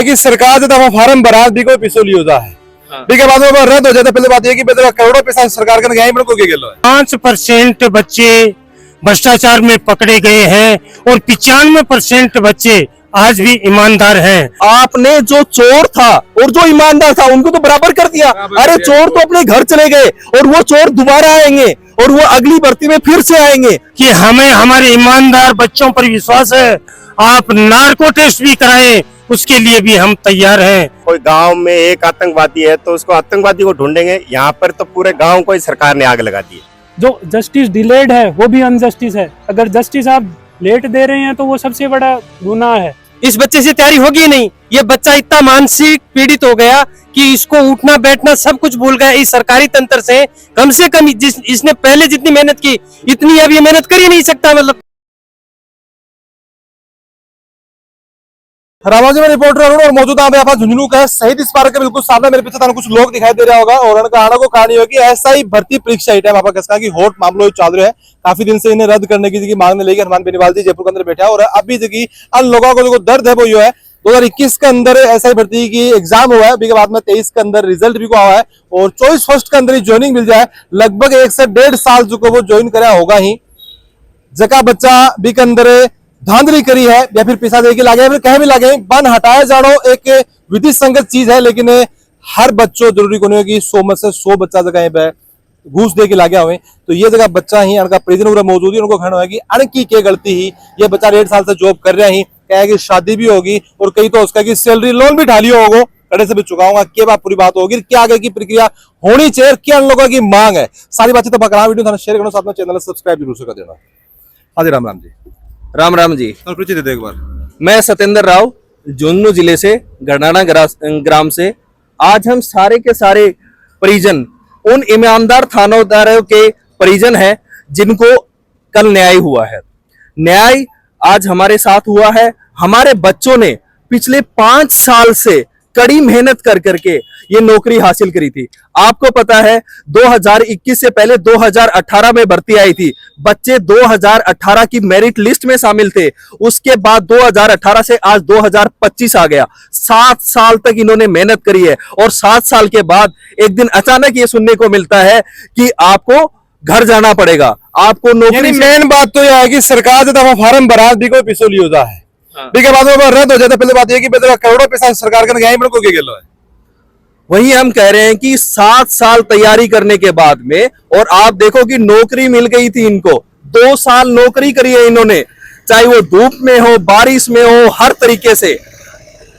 है कि सरकार जो दफा फार्म भरा भी कोई पैसो लियो जा है के बाद में रद्द हो जाता। पहले बात ये कि करोड़ों पैसा सरकार का गया को के गेलो है। 5% बच्चे भ्रष्टाचार में पकड़े गए हैं और 95% बच्चे आज भी ईमानदार हैं। आपने जो चोर था और जो ईमानदार था उनको तो बराबर कर दिया। अरे चोर तो अपने घर चले गए और वो चोर दोबारा आएंगे और वो अगली भर्ती में फिर से आएंगे। कि हमें हमारे ईमानदार बच्चों पर विश्वास है। आप नार्को टेस्ट भी कराएं, उसके लिए भी हम तैयार हैं। कोई गांव में एक आतंकवादी है तो उसको आतंकवादी को ढूंढेंगे, यहाँ पर तो पूरे गांव को ही सरकार ने आग लगा दी है। जो जस्टिस डिलेड है वो भी अनजस्टिस है। अगर जस्टिस आप लेट दे रहे हैं तो वो सबसे बड़ा गुनाह है। इस बच्चे से तैयारी होगी नहीं। ये बच्चा इतना मानसिक पीड़ित हो गया कि इसको उठना बैठना सब कुछ भूल गया। इस सरकारी तंत्र से कम इसने पहले जितनी मेहनत की इतनी अब ये मेहनत कर ही नहीं सकता। मतलब रामाजी में रिपोर्टर और मौजूदा झुंझुनू का शहीद स्मारक के बिल्कुल सामने मेरे पीछे कुछ लोग दिखाई दे रहा होगा और उनका आना को कहानी होगी ऐसा ही भर्ती परीक्षा टाइम कसका की होट मामलो चल रहा है। काफी दिन से इन्हें रद्द करने की मांग लेकर हनुमान बेनीवाल जी जयपुर के अंदर बैठा है और अभी अन लोगों को जो दर्द है वो ये है 2021 के अंदर ऐसा भर्ती की एग्जाम हुआ है। अभी के बाद में 23 के अंदर रिजल्ट भी हुआ है और 24 फर्स्ट के अंदर ज्वाइनिंग मिल जाए। लगभग 1 से 1.5 साल जो वो ज्वाइन करा होगा ही जगह बच्चा भी के अंदर धांधली करी है या फिर पैसा दे के लागे फिर कहीं भी लागे बन हटाया जानो एक विधि संगत चीज है। लेकिन हर बच्चों जरूरी को नहीं कि 100 में से 100 बच्चा जगह पे घूस दे के लागे हुए तो ये जगह बच्चा ही अनका प्रेजेंट मौजूद है उनको कहना है कि अनकी क्या गलती ही ये बच्चा 1.5 साल से जॉब कर रहा ही क्या कि शादी भी होगी और कई तो उसका कि सैलरी लोन भी ढालियो होगा कड़े से भी चुकाऊंगा क्या बात पूरी बात होगी क्या आगे की प्रक्रिया होनी चाहिए क्या उन लोगों की मांग है सारी बातें तो बकरा वीडियो शेयर करना साथ में चैनल सब्सक्राइब जरूर से कर देना। हाँ जी राम राम जी। राम राम जी। परिचय दे दो एक बार। मैं सत्येंद्र राव झुंझुनू जिले से गढ़ाना ग्राम से। आज हम सारे के सारे परिजन उन ईमानदार थानेदारों के परिजन हैं जिनको कल न्याय हुआ है। न्याय आज हमारे साथ हुआ है। हमारे बच्चों ने पिछले 5 साल से कड़ी मेहनत कर करके ये नौकरी हासिल करी थी। आपको पता है 2021 से पहले 2018 में भर्ती आई थी। बच्चे 2018 की मेरिट लिस्ट में शामिल थे। उसके बाद 2018 से आज 2025 आ गया। 7 साल तक इन्होंने मेहनत करी है और 7 साल के बाद एक दिन अचानक ये सुनने को मिलता है कि आपको घर जाना पड़ेगा, आपको नौकरी। मेन बात तो यह है कि सरकार जो दफा फार्म भरा भी कोई पैसो लियो जा है के बाद में रद्द हो जाता। पहले बात ये कि करोड़ों पैसा सरकार का गया को के गेलो है। वही हम कह रहे हैं कि 7 साल तैयारी करने के बाद में और आप देखो कि नौकरी मिल गई थी इनको। 2 साल नौकरी करी है इन्होंने, चाहे वो धूप में हो बारिश में हो, हर तरीके से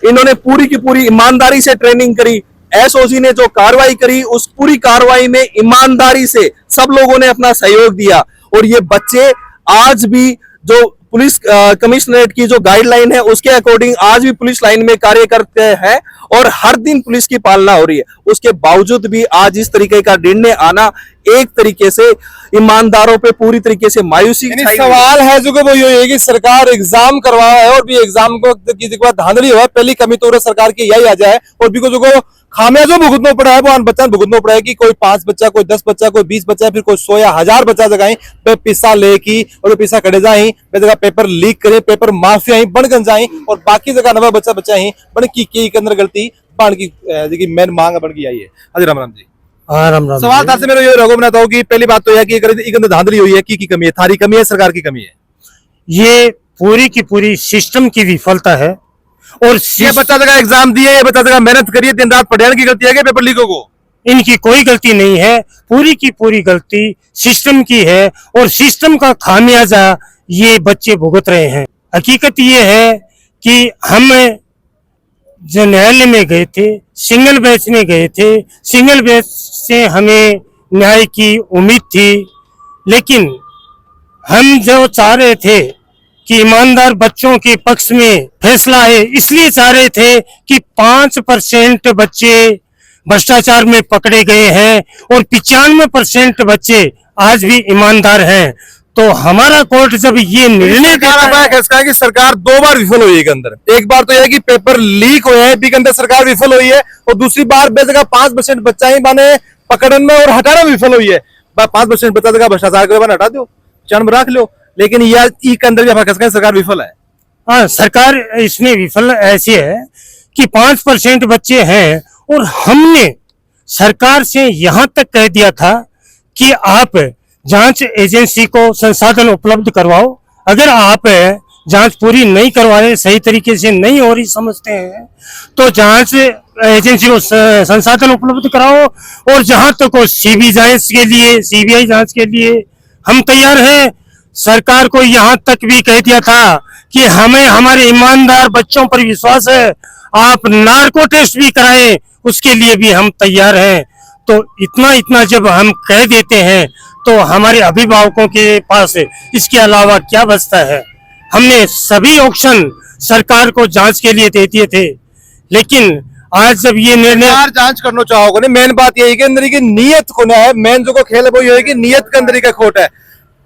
इन्होंने पूरी की पूरी ईमानदारी से ट्रेनिंग करी। एसओजी ने जो कार्रवाई करी उस पूरी कार्रवाई में ईमानदारी से सब लोगों ने अपना सहयोग दिया और ये बच्चे आज भी जो पुलिस कमिश्नरेट की जो गाइडलाइन है उसके अकॉर्डिंग आज भी पुलिस लाइन में कार्य करते हैं और हर दिन पुलिस की पालना हो रही है। उसके बावजूद भी आज इस तरीके का निर्णय आना एक तरीके से ईमानदारों पे पूरी तरीके से मायूसी। सवाल है जो वो ये है कि सरकार एग्जाम करवा है और भी एग्जाम को धांधली हुआ। पहली कमी तो सरकार की यही आ जाए और भी जो खामियाजो भुगतना पड़ा है वो बच्चा भुगतना पड़ा है कि कोई 5 बच्चा, कोई 10 बच्चा, कोई 20 बच्चा, फिर कोई 100 या 1000 बच्चा जगह पे पैसा लेकी और पैसा कड़े जाए जगह पेपर लीक करे, पेपर माफिया ही बन गन जाए और बाकी जगह नवा बच्चा ही बन की के अंदर गलती बन की मेन मांग बन की आई है। हाजी राम राम जी। हाँ राम राम। सवाल था मेरा ये रघु बनाता हूँ कि पहली बात तो यह कि धांधली हुई है की कमी है, थारी कमी है, सरकार की कमी है। ये पूरी की पूरी सिस्टम की विफलता है और ये बच्चा जगह एग्जाम दिए, ये बच्चा जगह मेहनत करिए, दिन रात पढ़ने की गलती है कि पेपर लीकों को? इनकी कोई गलती नहीं है, पूरी की पूरी गलती सिस्टम की है और सिस्टम का खामियाजा ये बच्चे भुगत रहे हैं। हकीकत ये है कि हम जो न्यायालय में गए थे, सिंगल बेंच में गए थे, सिंगल बेंच से हमें न्याय की उम्मीद थी, लेकिन हम जो चाह रहे थे कि ईमानदार बच्चों के पक्ष में फैसला है, इसलिए चाह रहे थे कि 5% बच्चे भ्रष्टाचार में पकड़े गए हैं और 95% बच्चे आज भी ईमानदार हैं। तो हमारा कोर्ट जब ये निर्णय देता है कि सरकार 2 बार विफल हुई है के अंदर। एक बार तो यह कि पेपर लीक हुए हैं, के अंदर सरकार विफल हुई है और दूसरी बार बेजगह 5% बच्चा ही माने पकड़ने में और हटाने में विफल हुई है। 5% बच्चा जगह भ्रष्टाचार के हटा दो, चरण रख लो, लेकिन यह के अंदर भी सरकार विफल है। हाँ, सरकार इसमें विफल ऐसी है कि 5% बच्चे हैं, और हमने सरकार से यहां तक कह दिया था कि आप जांच एजेंसी को संसाधन उपलब्ध करवाओ। अगर आप जांच पूरी नहीं करवा रहे, सही तरीके से नहीं हो रही समझते हैं, तो जांच एजेंसी को संसाधन उपलब्ध कराओ। और जहां तक हो सीबीआई जांच के लिए हम तैयार हैं। सरकार को यहां तक भी कह दिया था कि हमें हमारे ईमानदार बच्चों पर विश्वास है, आप नार्को टेस्ट भी कराएं, उसके लिए भी हम तैयार हैं। तो इतना जब हम कह देते हैं तो हमारे अभिभावकों के पास इसके अलावा क्या बचता है। हमने सभी ऑप्शन सरकार को जांच के लिए दे दिए थे, लेकिन आज जब ये निर्णय सरकार जांच करना चाहोगे ना, मेन बात यही कि अंदर की नीयत को ना है, मेन जो को खेल है वो ये है कि नीयत के अंदर का खोट है।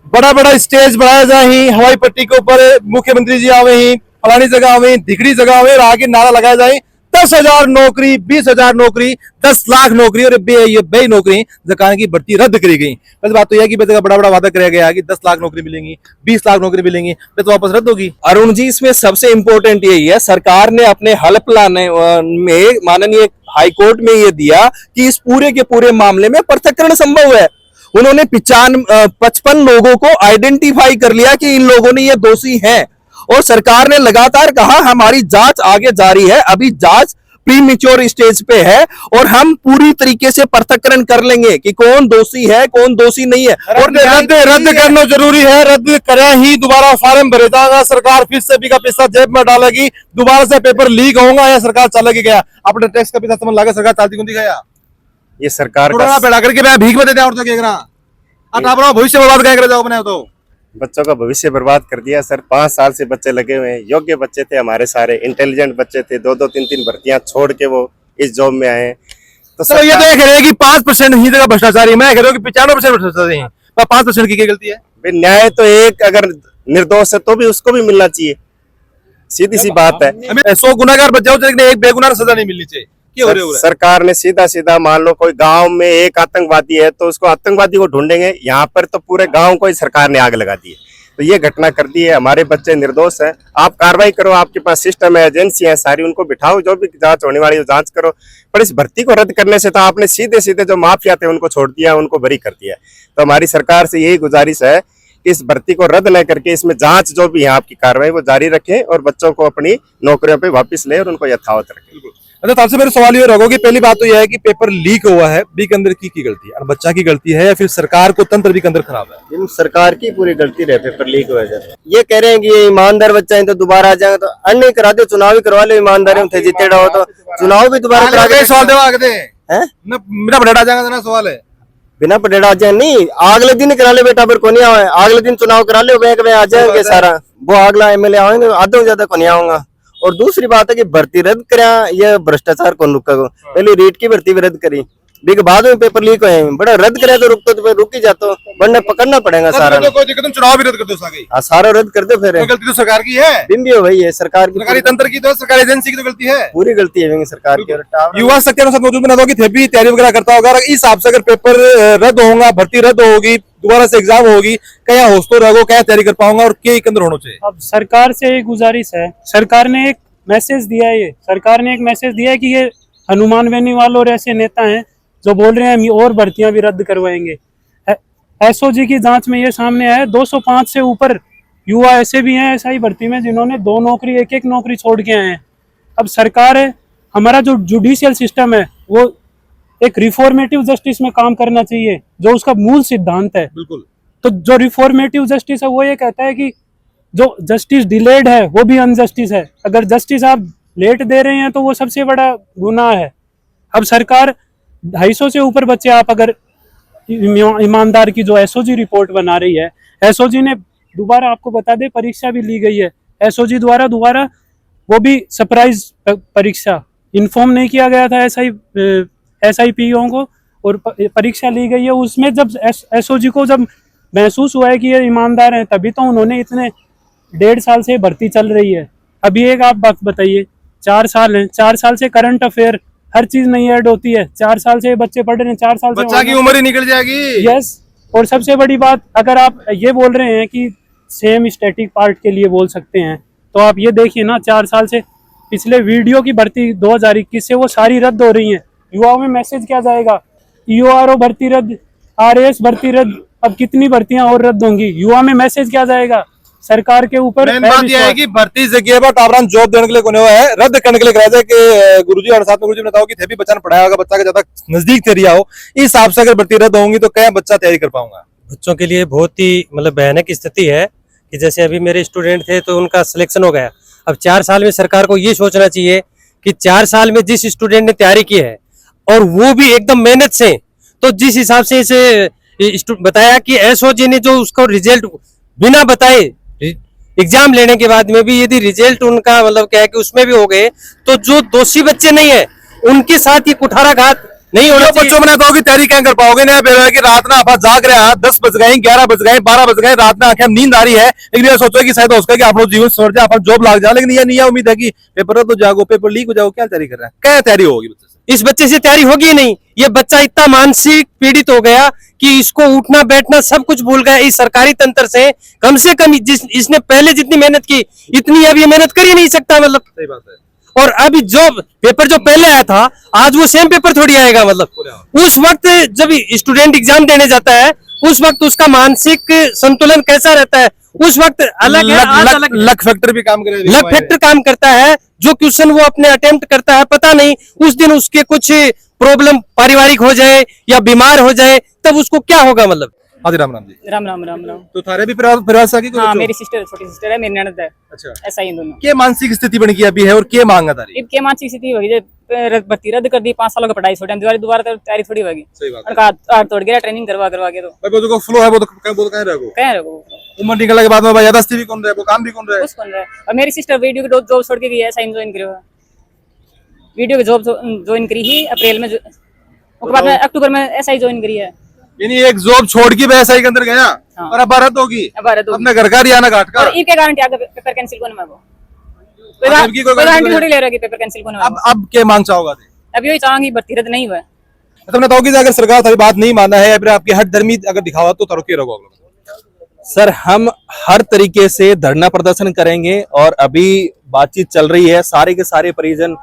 बड़ा बड़ा स्टेज बनाया जाए ही, हवाई पट्टी के ऊपर मुख्यमंत्री जी आवे ही, फलानी जगह आवे, दिखड़ी जगह आवे, आगे नारा लगाया जाए 10,000 नौकरी, 20,000 नौकरी, 10 लाख नौकरी और बे नौकरी जकान की भर्ती रद्द करी गई। बस बात तो यह कि बड़ा बड़ा वादा कराया गया कि 10 लाख नौकरी मिलेंगी, 20 लाख नौकरी मिलेंगी, तो वापस रद्द होगी। अरुण जी, इसमें सबसे इम्पोर्टेंट यही है, सरकार ने अपने हेल्पलाइन में माननीय हाईकोर्ट में ये दिया कि इस पूरे के पूरे मामले में पृथक्करण संभव है। उन्होंने 55 लोगों को आइडेंटिफाई कर लिया कि इन लोगों ने ये दोषी हैं, और सरकार ने लगातार कहा हमारी जांच आगे जारी है, अभी जांच प्रीमेच्योर स्टेज पे है और हम पूरी तरीके से पृथक्करण कर लेंगे कि कौन दोषी है कौन दोषी नहीं है। और रद्द करना जरूरी है, रद्द करे ही दोबारा फॉर्म भरे जाएगा, सरकार फिर से भी का पैसा जेब में डालेगी, दोबारा से पेपर लीक होगा या सरकार चलेगी गया अपने टैक्स का पैसा समझ लगा सरकार चाहती कौन गया ये सरकार का पेड़ा करके मैं भीख में देते और तो क्या करा भविष्य बर्बाद क्या करे जाओ अपने तो बच्चों का भविष्य बर्बाद कर दिया सर। 5 साल से बच्चे लगे हुए हैं, योग्य बच्चे थे हमारे, सारे इंटेलिजेंट बच्चे थे, 2-2 3-3 भर्तियां छोड़ के वो इस जॉब में आए हैं। तो सर ये तो कह रहे हैं कि 5% ही जगह भ्रष्टाचारी, मैं कह रहा हूँ कि 95% भ्रष्टाचारी है, पर 5% की क्या गलती है? भाई न्याय तो एक अगर निर्दोष है तो भी उसको भी मिलना चाहिए, सीधी सी बात है। 100 गुनाहगार बच जाओ लेकिन एक बेगुनाह सजा नहीं मिलनी चाहिए। सरकार ने सीधा मान लो कोई गांव में एक आतंकवादी है तो उसको आतंकवादी को ढूंढेंगे, यहाँ पर तो पूरे गांव को ही सरकार ने आग लगा दी है। तो ये घटना कर दी है, हमारे बच्चे निर्दोष हैं, आप कार्रवाई करो, आपके पास सिस्टम है, एजेंसी है सारी, उनको बिठाओ, जो भी जांच होने वाली है जांच करो। पर इस भर्ती को रद्द करने से तो आपने सीधे जो माफिया थे उनको छोड़ दिया, उनको बरी कर दिया। तो हमारी सरकार से यही गुजारिश है कि इस भर्ती को रद्द न करके इसमें जांच जो भी है आपकी कार्रवाई वो जारी रखें और बच्चों को अपनी नौकरियों पे वापस ले और उनको यथावत रखें। अच्छा, आपसे मेरा सवाल ये रहोगा कि पहली बात तो यह है कि पेपर लीक हुआ है, बी के अंदर की गलती है, बच्चा की गलती है या फिर सरकार को तंत्र भी के अंदर खराब है? सरकार की पूरी गलती रहे पेपर लीक हुआ है। ये कह रहे हैं कि ये ईमानदार बच्चा है तो दोबारा आ जाएंगे, तो अन्य करा दो, चुनाव ही करवा लो, ईमानदारी में थे जीते रहो तो चुनाव भी दोबारा करा के सवाल मेरा बड़ा जाएगा ना सवाल है, बिना पटेड़ा आ जाए नहीं, अगले दिन करा ले बेटा, फिर कोनी आवे, अगले दिन चुनाव करा ले, बैंक में आ जाएंगे सारा, वो अगला एमएलए आएंगे, आधे ज्यादा कोनी आऊंगा। और दूसरी बात है कि भर्ती रद्द करा, ये भ्रष्टाचार कौन रुका को, पहले रीट की भर्ती भी रद्द करी, बिग बाद में पेपर लीक हुए, बड़ा रद्द करे तो रुक ही जाता, वरना पकड़ना पड़ेगा सारा। कोई दिक्कत नहीं, चुनाव भी रद्द कर दो सागे, सारा रद्द कर दो, फिर गलती तो सरकार की है, बिम्बी हो भाई, है सरकार की, सरकारी तंत्र की तो, सरकारी एजेंसी की तो गलती है, पूरी गलती है सरकार की। युवा शक्ति अनुसार मौजूद बना दो कि थे भी तैयारी वगैरह करता होगा, इस हिसाब से अगर पेपर रद्द होगा, भर्ती रद्द होगी, दोबारा से एग्जाम होगी, क्या हौसलो रहो, क्या तैयारी कर पाऊंगा और क्या के अंदर होना चाहिए? अब सरकार से एक गुजारिश है, सरकार ने एक मैसेज दिया है, सरकार ने एक मैसेज दिया है कि ये हनुमान बेनीवाल और ऐसे नेता हैं जो बोल रहे हैं और भर्तियां भी रद्द करवाएंगे। एसओजी की जांच में ये सामने आया 205 से ऊपर युवा ऐसे भी हैं एसआई भर्ती में जिन्होंने 2 नौकरी, एक नौकरी छोड़ के आए हैं। अब सरकार है, हमारा जो जुडिशियल सिस्टम है वो एक रिफॉर्मेटिव जस्टिस में काम करना चाहिए, जो उसका मूल सिद्धांत है। बिल्कुल। तो जो रिफॉर्मेटिव जस्टिस है वो ये कहता है कि जो जस्टिस डिलेड है वो भी अनजस्टिस है, अगर जस्टिस आप लेट दे रहे हैं तो वो सबसे बड़ा गुनाह है। अब सरकार 250 से ऊपर बच्चे, आप अगर ईमानदार की जो एसओजी रिपोर्ट बना रही है, एसओजी ने दोबारा आपको बता दे परीक्षा भी ली गई है एसओजी द्वारा, दोबारा वो भी सरप्राइज परीक्षा, इन्फॉर्म नहीं किया गया था एसआईपीओ को और परीक्षा ली गई है। उसमें जब एसओजी को जब महसूस हुआ है कि ये ईमानदार हैं, तभी तो उन्होंने इतने 1.5 साल से भर्ती चल रही है। अभी एक आप बात बताइए, 4 साल है, 4 साल से करंट अफेयर हर चीज नहीं ऐड होती है, 4 साल से बच्चे पढ़ रहे हैं, 4 साल से बच्चा की उम्र ही निकल जाएगी। यस, और सबसे बड़ी बात, अगर आप ये बोल रहे हैं कि सेम स्टैटिक पार्ट के लिए बोल सकते हैं, तो आप ये देखिए ना, 4 साल से पिछले वीडियो की भर्ती 2021 से वो सारी रद्द हो रही है। युवाओं में मैसेज क्या जाएगा? ईओआरओ भर्ती रद्द, आरएएस भर्ती रद्द, अब कितनी भर्तियां और रद्द होंगी? युवा में मैसेज क्या जाएगा? सरकार के ऊपर मेन बात यह है कि भर्ती जगह पर टावरान जॉब देने के लिए कोने हुआ है, रद्द करने के लिए कहा जाए कि गुरुजी और साथ में गुरुजी ने बताओ कि थे भी बच्चा ने पढ़ाया होगा, बच्चा का ज्यादा नजदीक तैयारी हो, इस हिसाब से अगर भर्ती रद्द होंगी तो क्या बच्चा तैयारी कर पाऊंगा? बच्चों के लिए बहुत ही मतलब भयानक स्थिति है कि जैसे अभी मेरे स्टूडेंट थे तो उनका सिलेक्शन हो गया। अब 4 साल में सरकार को ये सोचना चाहिए कि 4 साल में जिस स्टूडेंट ने तैयारी की है और वो भी एकदम मेहनत से, तो जिस हिसाब से इसे बताया कि एसओजी ने जो उसको रिजल्ट बिना बताए एग्जाम लेने के बाद में भी यदि रिजल्ट उनका मतलब क्या है कि उसमें भी हो गए, तो जो दोषी बच्चे नहीं है उनके साथ ये कुठाराघात नहीं होना चाहिए। बच्चों में तो तैयारी क्या कर पाओगे ना, कि रात ना आप जाग रहे हैं, 10 बज गए, 11 बज गए, 12 बज गए, रात में आंखें नींद आ रही है, लेकिन ये सोचो कि शायद हो सका कि आप लोग जीवन सवर जाए, आप जॉब लाग जाए, लेकिन ये नहीं है। उम्मीद है कि पेपर तो जागो, पेपर लीक हो जाओ, क्या तैयारी कर रहा है? क्या तैयारी होगी बच्चे से? इस बच्चे से तैयारी होगी ही नहीं। ये बच्चा इतना मानसिक पीड़ित हो गया कि इसको उठना बैठना सब कुछ भूल गया इस सरकारी तंत्र से कम इसने पहले जितनी मेहनत की इतनी अब ये मेहनत कर ही नहीं सकता। मतलब सही बात है। और अभी जो पेपर जो पहले आया था आज वो सेम पेपर थोड़ी आएगा। मतलब उस वक्त जब स्टूडेंट एग्जाम देने जाता है उस वक्त उसका मानसिक संतुलन कैसा रहता है, उस वक्त अलग है। आज अलग लक फैक्टर भी काम करे, लक फैक्टर काम करता है। जो क्वेश्चन वो अपने अटेम्प्ट करता है, पता नहीं उस दिन उसके कुछ प्रॉब्लम पारिवारिक हो जाए या बीमार हो जाए तब उसको क्या होगा। मतलब हाँ जी, राम राम जी। राम राम राम राम। तो थारे भी परिवार से आगे कोई हाँ, बच्चों? मेरी सिस्टर, छोटी सिस्टर है, मेरी ननद है। अच्छा, ऐसा ही दोनों। क्या मानसिक स्थिति बन गई अभी है और क्या मांगा तारी? इब के मानसिक स्थिति होगी जब भर्ती रद्द कर दी, 5 सालों की पढ़ाई छोड़ दी, दोबारा तैयारी थोड़ी होगी। सही बात है। और तोड़ गया ट्रेनिंग करवा के तो भाई वो जो फ्लो है वो तो कहीं रहेगा। कह रहे हो उम्र निकलने के बाद में भाई यादस्ती भी कौन रहे, वो काम भी कौन रहे? कुछ कौन रहा है। और मेरी सिस्टर वीडियो की जॉब छोड़ के गई है, साइन ज्वाइन करी है। वीडियो की जॉब ज्वाइन करी ही अप्रैल में, उसके बाद में अक्टूबर में एसआई ज्वाइन करी है। यानी एक जॉब छोड़ के एसआई के अंदर गया हाँ। और अब भारत होगी, भारत होगी। अपने घर का रियाना घाट का। और इनके गारंटी आगे पेपर कैंसिल कोने में वो अब की कोई गारंटी गारंटी थोड़ी ले रहा कि पेपर कैंसिल कोने में। अब क्या मांग चाहोगा? अब यही चाहूंगी भर्ती रद्द नहीं हुआ। तुमने तो कि अगर सरकार सारी बात नहीं मानना है या फिर आपकी हट धर्मी अगर दिखावा तो तरोके रहोगे। सर हम हर तरीके से धरना प्रदर्शन करेंगे और अभी बातचीत चल रही है, सारे के सारे परिजन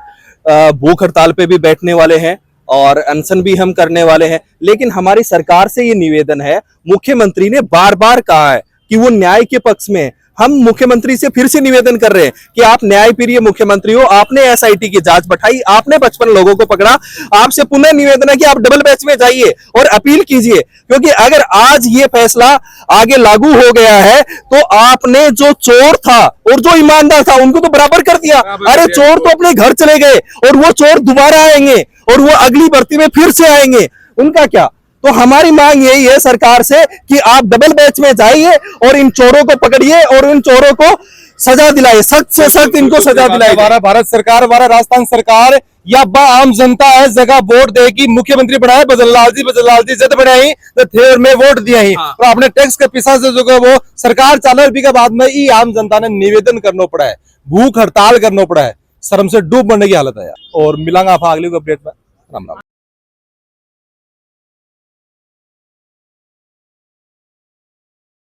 भूख हड़ताल पे भी बैठने वाले हैं और अनशन भी हम करने वाले हैं। लेकिन हमारी सरकार से ये निवेदन है, मुख्यमंत्री ने बार बार कहा है कि वो न्याय के पक्ष में। हम मुख्यमंत्री से फिर से निवेदन कर रहे हैं कि आप न्यायप्रिय मुख्यमंत्री हो, आपने एसआईटी की जांच बैठाई, आपने 55 लोगों को पकड़ा, आपसे पुनः निवेदन है कि आप डबल बेंच में जाइए और अपील कीजिए। क्योंकि अगर आज ये फैसला आगे लागू हो गया है तो आपने जो चोर था और जो ईमानदार था उनको तो बराबर कर दिया। अरे चोर तो अपने घर चले गए और वो चोर दोबारा आएंगे और वो अगली भर्ती में फिर से आएंगे, उनका क्या? तो हमारी मांग यही है सरकार से कि आप डबल बैच में जाइए और इन चोरों को पकड़िए और इन चोरों को सजा दिलाइए, सख्त से सख्त इनको सजा दिलाइए। हमारा भारत सरकार, हमारा राजस्थान सरकार या बा आम जनता है जगह वोट देगी। मुख्यमंत्री बनाए बजरलाल जी जद बनाई तो थे में वोट दिया ही और अपने टैक्स के पैसा से जो वो सरकार चालू के बाद में ही आम जनता ने निवेदन करना पड़ा है, भूख हड़ताल करना पड़ा है, शर्म से डूब मरने की हालत है। और मिलांगा आप अगली अपडेट में। राम राम।